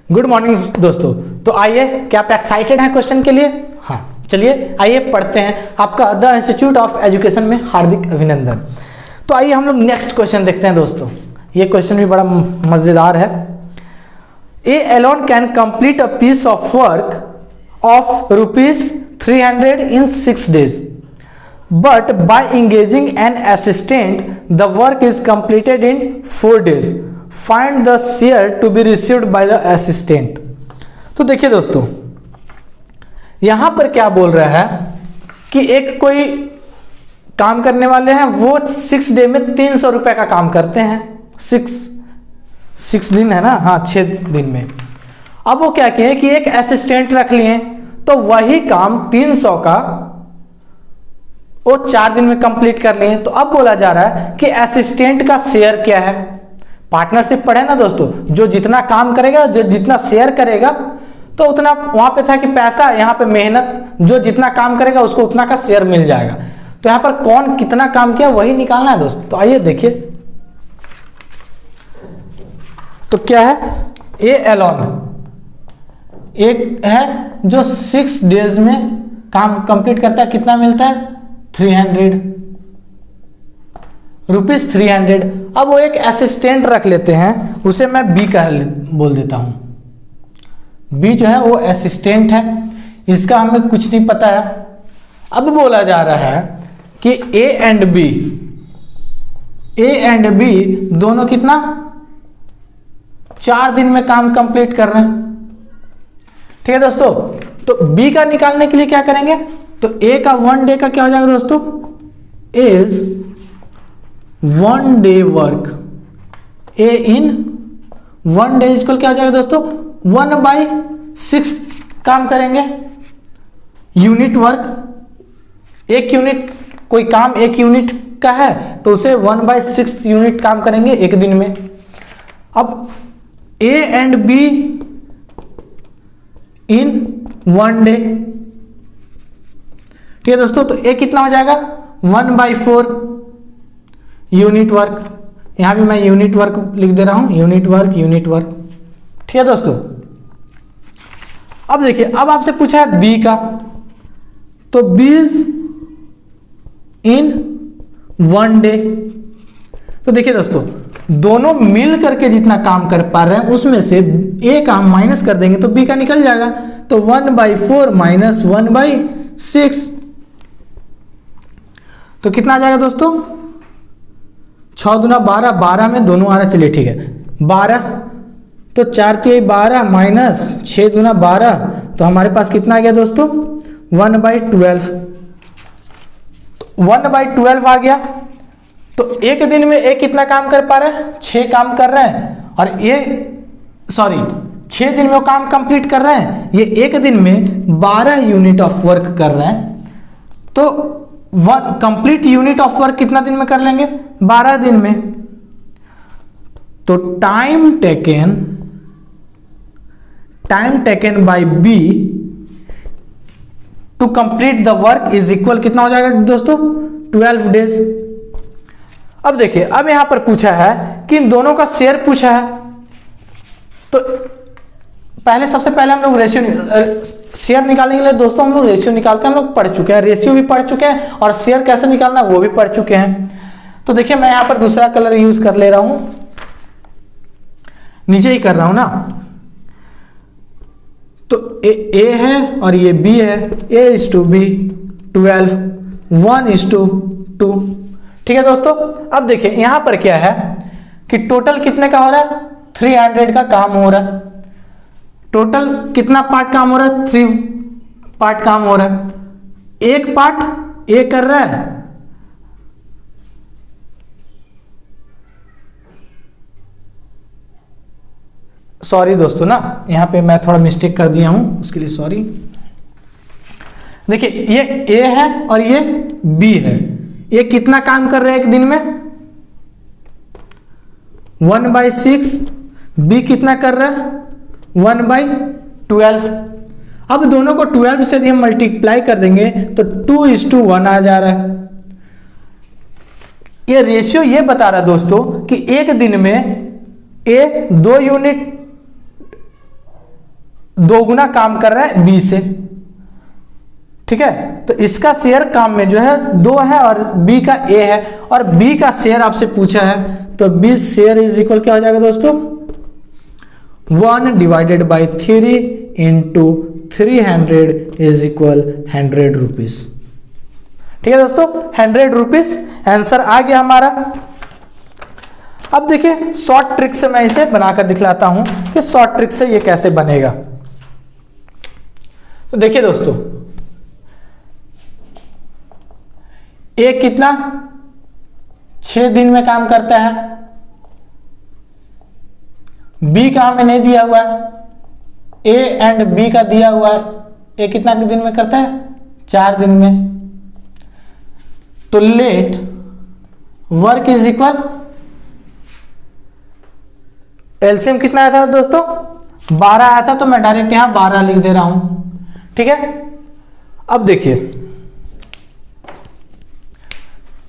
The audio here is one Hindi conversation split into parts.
गुड मॉर्निंग दोस्तों। तो आइए, क्या आप एक्साइटेड हैं क्वेश्चन के लिए? हाँ, चलिए आइए पढ़ते हैं। आपका द इंस्टीट्यूट ऑफ एजुकेशन में हार्दिक अभिनंदन। तो आइए हम लोग नेक्स्ट क्वेश्चन देखते हैं दोस्तों। ये क्वेश्चन भी बड़ा मजेदार है। A alone can complete a piece of work of ₹300 in 6 days, but by engaging an assistant the work is completed in 4 days. Find the share to be received by the assistant. तो देखिए दोस्तों, यहां पर क्या बोल रहा है कि एक कोई काम करने वाले हैं, वो 6 डे में 300 रुपए का काम करते हैं। 6 दिन है ना, हाँ 6 दिन में। अब वो क्या किए कि एक असिस्टेंट रख लिए, तो वही काम 300 का वो 4 दिन में कंप्लीट कर लिए। तो अब बोला जा रहा है कि असिस्टेंट का शेयर क्या है। पार्टनरशिप पढ़े ना दोस्तों, जो जितना काम करेगा, जो जितना शेयर करेगा, तो उतना वहां पे था कि पैसा, यहाँ पे मेहनत, जो जितना काम करेगा उसको उतना का शेयर मिल जाएगा। तो यहाँ पर कौन कितना काम किया वही निकालना है दोस्तों। तो आइए देखिए, तो क्या है, ए एलोन एक है जो 6 डेज में काम कंप्लीट करता है। कितना मिलता है? 300 रुपीज 300। अब वो एक असिस्टेंट रख लेते हैं, उसे मैं बी कह बोल देता हूं। बी जो है वो असिस्टेंट है, इसका हमें कुछ नहीं पता है। अब बोला जा रहा है कि ए एंड बी दोनों कितना 4 दिन में काम कंप्लीट कर रहे हैं। ठीक है दोस्तों, तो बी का निकालने के लिए क्या करेंगे? तो ए का 1 डे का क्या हो जाएगा दोस्तों? Is 1 day work. A in 1 day equal क्या हो जाएगा दोस्तों? 1/6 काम करेंगे। यूनिट वर्क, एक यूनिट कोई काम 1 यूनिट का है, तो उसे 1/6 यूनिट काम करेंगे एक दिन में। अब A and B in 1 day. ठीक है दोस्तों, तो ए कितना हो जाएगा? 1/4 यूनिट वर्क। यहां भी मैं यूनिट वर्क लिख दे रहा हूं, यूनिट वर्क। ठीक है दोस्तों, अब देखिए, अब आपसे पूछा है बी का, तो बीज इन 1 डे। तो देखिए दोस्तों, दोनों मिल करके जितना काम कर पा रहे हैं उसमें से ए का हम माइनस कर देंगे तो बी का निकल जाएगा। तो 1/4 माइनस 1/6, तो कितना आ जाएगा दोस्तों? 6 दूना 12, 12 में दोनों आ रहा। चलिए ठीक है, 12, तो 4 3 12 माइनस 6 दूना 12, तो हमारे पास कितना आ गया दोस्तों? 1/12। 1/12 आ गया। तो एक दिन में एक कितना काम कर पा रहे हैं? 6 काम कर रहे हैं। और ये 6 दिन में वो काम कंप्लीट कर रहे हैं। ये एक दिन में 12 यूनिट ऑफ वर्क कर रहे हैं। तो कंप्लीट यूनिट ऑफ वर्क कितना दिन में कर लेंगे? 12 दिन में। तो time taken by B to complete the work is equal कितना हो जाएगा दोस्तों? 12 डेज। अब देखिए, अब यहां पर पूछा है कि इन दोनों का शेयर पूछा है। तो सबसे पहले हम लोग रेशियो शेयर निकालने के लिए दोस्तों हम लोग रेशियो निकालते हैं। हम लोग पढ़ चुके हैं, रेशियो भी पढ़ चुके हैं, और शेयर कैसे निकालना वो भी पढ़ चुके हैं। तो देखिए, मैं यहां पर दूसरा कलर यूज कर ले रहा हूं, नीचे ही कर रहा हूं ना। तो ए है और ये बी है। A/B 12, 1/2। ठीक है दोस्तों, अब देखिए यहां पर क्या है कि टोटल कितने का हो रहा है? 300 का काम हो रहा है। टोटल कितना पार्ट काम हो रहा है? 3 पार्ट काम हो रहा है। एक पार्ट ए कर रहा है, सॉरी दोस्तों ना, यहां पे मैं थोड़ा मिस्टेक कर दिया हूं, उसके लिए सॉरी। देखिए, ये ए है और ये बी है। ये कितना काम कर रहे हैं एक दिन में? 1/6। बी कितना कर रहा है? 1/12। अब दोनों को 12 से यदि हम मल्टीप्लाई कर देंगे तो 2:1 आ जा रहा है। ये रेशियो ये बता रहा है दोस्तों कि एक दिन में ए 2 यूनिट 2 गुना काम कर रहा है बी से, ठीक है। तो इसका शेयर काम में जो है 2 है और बी का ए है, और बी का शेयर आपसे पूछा है, तो बी शेयर इज इक्वल क्या हो जाएगा दोस्तों, 1 divided by 3 into 300 is equal 100 rupees. ठीक है दोस्तों, 100 रुपीज आंसर आ गया हमारा। अब देखिए शॉर्ट ट्रिक से मैं इसे बनाकर दिखलाता हूं कि शॉर्ट ट्रिक से ये कैसे बनेगा। तो देखिए दोस्तों, ए कितना 6 दिन में काम करता है, बी का हमें नहीं दिया हुआ है, ए एंड बी का दिया हुआ है। ए कितना दिन में करता है, 4 दिन में। तो let work is equal, LCM कितना आया था दोस्तों, 12 आया था, तो मैं डायरेक्ट यहां 12 लिख दे रहा हूं। ठीक है, अब देखिए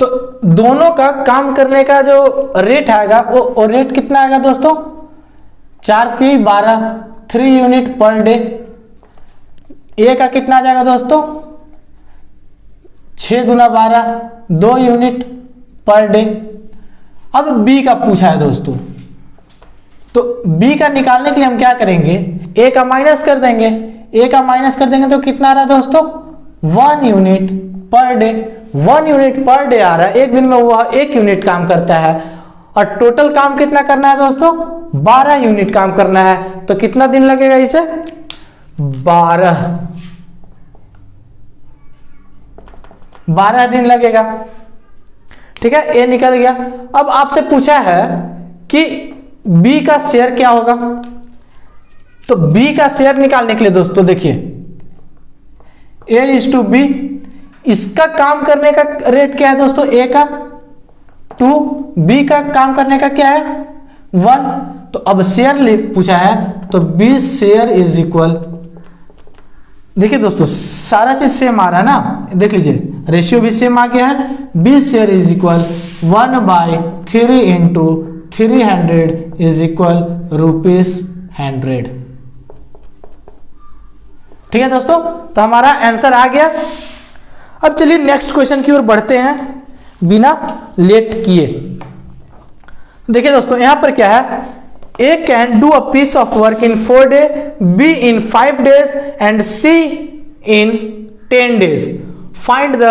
तो दोनों का काम करने का जो रेट आएगा वो रेट कितना आएगा दोस्तों, 4 3 12, 3 यूनिट पर डे। ए का कितना आ जाएगा दोस्तों, 6 दूना 12, 2 यूनिट पर डे। अब बी का पूछा है दोस्तों, तो बी का निकालने के लिए हम क्या करेंगे, ए का माइनस कर देंगे। ए का माइनस कर देंगे तो कितना आ रहा है दोस्तों, 1 unit per day. 1 unit per day आ रहा है, एक दिन में वो 1 यूनिट काम करता है, और टोटल काम कितना करना है दोस्तों, 12 यूनिट काम करना है। तो कितना दिन लगेगा इसे, 12 दिन लगेगा। ठीक है, ए निकल गया। अब आपसे पूछा है कि बी का शेयर क्या होगा, तो बी का शेयर निकालने के लिए दोस्तों देखिए, ए इज टू बी, इसका काम करने का रेट क्या है दोस्तों, ए का 2, बी का काम करने का क्या है 1। तो अब शेयर पूछा है, तो बी शेयर इज इक्वल, देखिए दोस्तों सारा चीज सेम आ रहा है ना, देख लीजिए रेशियो भी सेम आ गया है। B share is equal 1/3 into 300 is equal ₹100। ठीक है दोस्तों, तो हमारा आंसर आ गया। अब चलिए नेक्स्ट क्वेश्चन की ओर बढ़ते हैं बिना लेट किए। देखिए दोस्तों यहां पर क्या है, A can do a piece of work in 4 days, B in 5 days and C in 10 days। Find the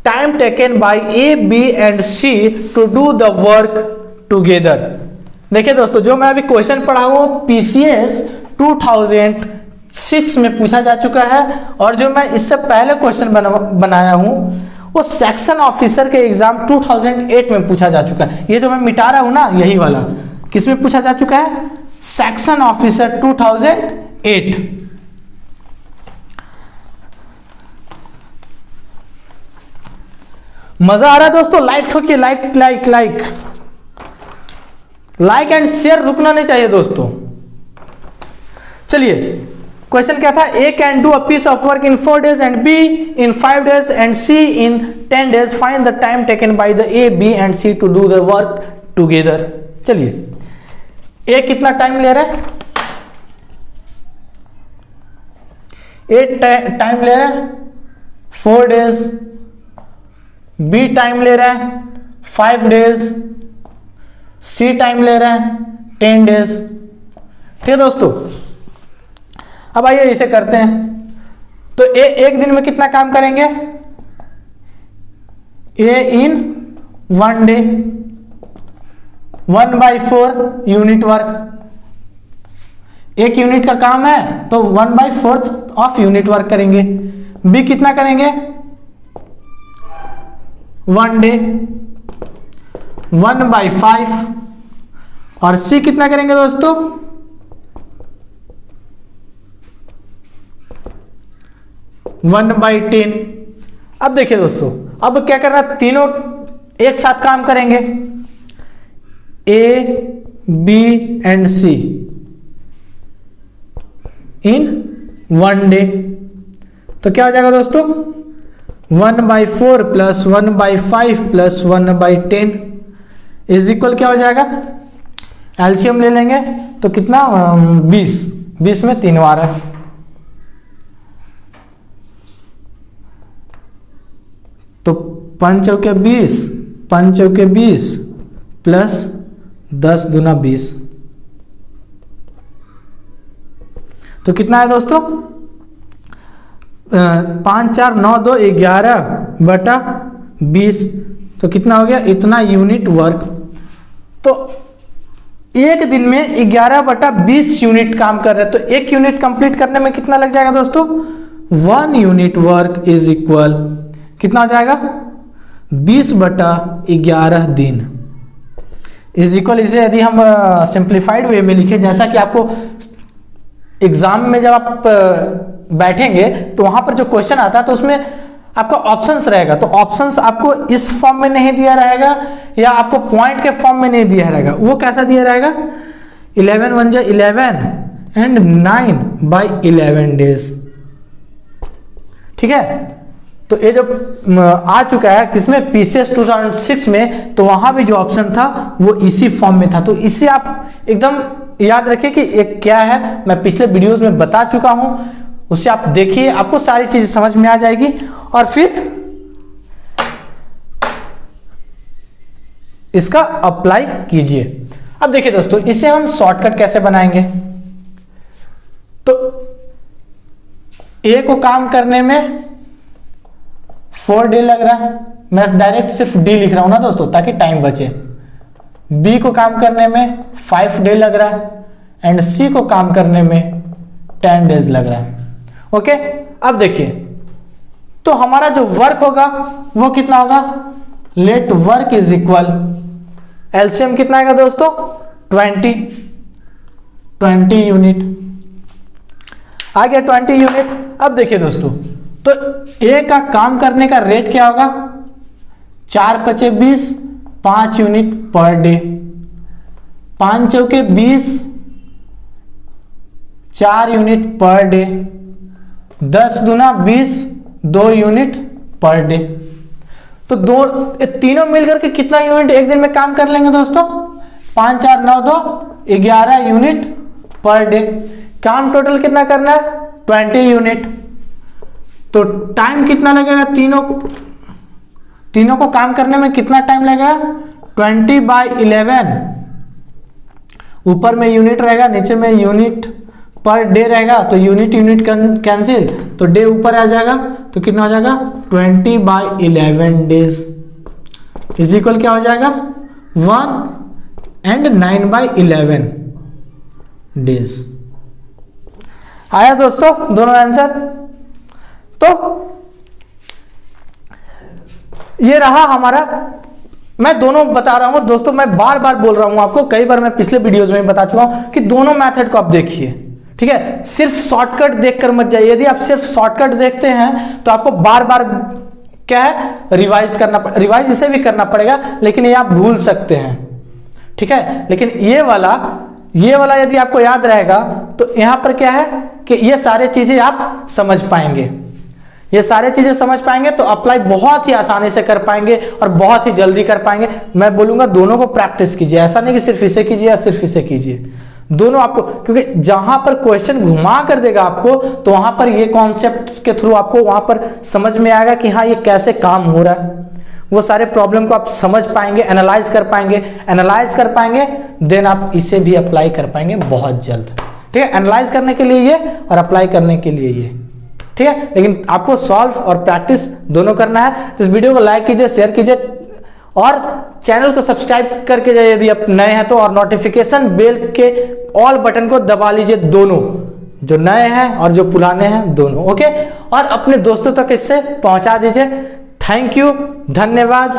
time taken by A, B and C to do the work together. देखिए दोस्तों, जो मैं अभी क्वेश्चन पढ़ा वो पीसीएस 2006 में पूछा जा चुका है, और जो मैं इससे पहले क्वेश्चन बनाया हूं वो सेक्शन ऑफिसर के एग्जाम 2008 में पूछा जा चुका है। ये जो मैं मिटा रहा हूं ना, यही वाला किसमें पूछा जा चुका है, सेक्शन ऑफिसर 2008। मजा आ रहा है दोस्तों, लाइक ठोकिए, like like like like and share रुकना नहीं चाहिए दोस्तों। चलिए क्वेश्चन क्या था, A can do a piece of work in 4 days and B in 5 days and C in 10 days। Find the time taken by the A, B and C to do the work together. चलिए ए कितना टाइम ले रहा है, ए टाइम ले रहा है 4 days, बी टाइम ले रहा है 5 days, सी टाइम ले रहा है 10 days। ठीक है दोस्तों, अब आइए इसे करते हैं। तो ए एक दिन में कितना काम करेंगे, ए इन 1 day 1/4 यूनिट वर्क। 1 यूनिट का काम है तो 1/4 ऑफ यूनिट वर्क करेंगे। बी कितना करेंगे 1 day 1/5, और सी कितना करेंगे दोस्तों 1/10। अब देखिए दोस्तों, अब क्या करना, तीनों एक साथ काम करेंगे, A B and C in 1 day। तो क्या हो जाएगा दोस्तों 1/4 प्लस 1/5 प्लस 1/10 इज इक्वल क्या हो जाएगा, एलसीएम ले लेंगे तो कितना 20। 20 में 3 बार है, तो 5 चौके 20, 5 चौके 20 प्लस 10 दूना 20, तो कितना है दोस्तों? 5 4 9 2 11 बटा 20, तो कितना हो गया? इतना यूनिट वर्क। तो एक दिन में 11 बटा 20 यूनिट काम कर रहे हैं, तो एक यूनिट कंप्लीट करने में कितना लग जाएगा दोस्तों? 1 यूनिट वर्क इज इक्वल कितना हो जाएगा? 20 बटा 11 दिन इज इक्वल, इसे यदि हम सिंप्लीफाइड वे में लिखें, जैसा कि आपको एग्जाम में जब आप बैठेंगे तो वहां पर जो क्वेश्चन आता है तो उसमें आपका ऑप्शंस रहेगा, तो ऑप्शंस आपको इस फॉर्म में नहीं दिया रहेगा या आपको पॉइंट के फॉर्म में नहीं दिया रहेगा। वो कैसा दिया रहेगा? 11 1 जा 11 एंड 9 बाई 11 डेज। ठीक है, तो ये जो आ चुका है किसमें? पीसीएस 2006 में, तो वहां भी जो ऑप्शन था वो इसी फॉर्म में था। तो इसे आप एकदम याद रखिए कि एक क्या है, मैं पिछले वीडियोस में बता चुका हूं, उससे आप देखिए, आपको सारी चीजें समझ में आ जाएगी और फिर इसका अप्लाई कीजिए। अब देखिए दोस्तों, इसे हम शॉर्टकट कैसे बनाएंगे? तो ए को काम करने में 4 डे लग रहा है, मैं डायरेक्ट सिर्फ डी लिख रहा हूं ना दोस्तों ताकि टाइम बचे। बी को काम करने में 5 डे लग रहा है एंड सी को काम करने में 10 डेज लग रहा है। ओके, अब देखिए, तो हमारा जो वर्क होगा वो कितना होगा? Let work is equal, LCM कितना आएगा दोस्तों? 20 यूनिट आ गया, 20 यूनिट। अब देखिए दोस्तों, तो ए का काम करने का रेट क्या होगा? 4 5 20, 5 यूनिट पर डे, 5 चौके 20, 4 यूनिट पर डे, 10 दूना 20, 2 यूनिट पर डे। तो तीनों मिलकर के कितना यूनिट एक दिन में काम कर लेंगे दोस्तों? 5 4 9 2 11 यूनिट पर डे। काम टोटल कितना करना है? 20 यूनिट। तो टाइम कितना लगेगा? तीनों को काम करने में कितना टाइम लगेगा? 20 बाई 11, ऊपर में यूनिट रहेगा, नीचे में यूनिट पर डे रहेगा, तो यूनिट कैंसिल, तो डे ऊपर आ जाएगा, तो कितना हो जाएगा? 20 बाई 11 डेज इज इक्वल क्या हो जाएगा? 1 एंड 9 बाई 11 डेज। आया दोस्तों दोनों आंसर? तो ये रहा हमारा, मैं दोनों बता रहा हूं दोस्तों, मैं बार बार बोल रहा हूं आपको, कई बार मैं पिछले वीडियोस में बता चुका हूं कि दोनों मेथड को आप देखिए। ठीक है, सिर्फ शॉर्टकट देखकर मत जाइए। यदि आप सिर्फ शॉर्टकट देखते हैं तो आपको बार बार क्या है, रिवाइज इसे भी करना पड़ेगा, लेकिन ये आप भूल सकते हैं। ठीक है, लेकिन ये वाला यदि आपको याद रहेगा तो यहां पर क्या है कि ये सारे चीजें आप समझ पाएंगे, ये सारे चीजें समझ पाएंगे तो अप्लाई बहुत ही आसानी से कर पाएंगे और बहुत ही जल्दी कर पाएंगे। मैं बोलूंगा दोनों को प्रैक्टिस कीजिए, ऐसा नहीं कि सिर्फ इसे कीजिए या सिर्फ इसे कीजिए, दोनों आपको, क्योंकि जहां पर क्वेश्चन घुमा कर देगा आपको तो वहां पर ये कॉन्सेप्ट्स के थ्रू आपको वहां पर समझ में आएगा कि हाँ ये कैसे काम हो रहा है। वो सारे प्रॉब्लम को आप समझ पाएंगे, एनालाइज कर पाएंगे, देन आप इसे भी अप्लाई कर पाएंगे बहुत जल्द। ठीक है, एनालाइज करने के लिए ये और अप्लाई करने के लिए ये। ठीक है, लेकिन आपको सॉल्व और प्रैक्टिस दोनों करना है। तो इस वीडियो को लाइक कीजिए, शेयर कीजिए और चैनल को सब्सक्राइब करके जाइए यदि आप नए हैं तो, और नोटिफिकेशन बेल के ऑल बटन को दबा लीजिए, दोनों, जो नए हैं और जो पुराने हैं दोनों। ओके, और अपने दोस्तों तक इससे पहुंचा दीजिए। थैंक यू, धन्यवाद।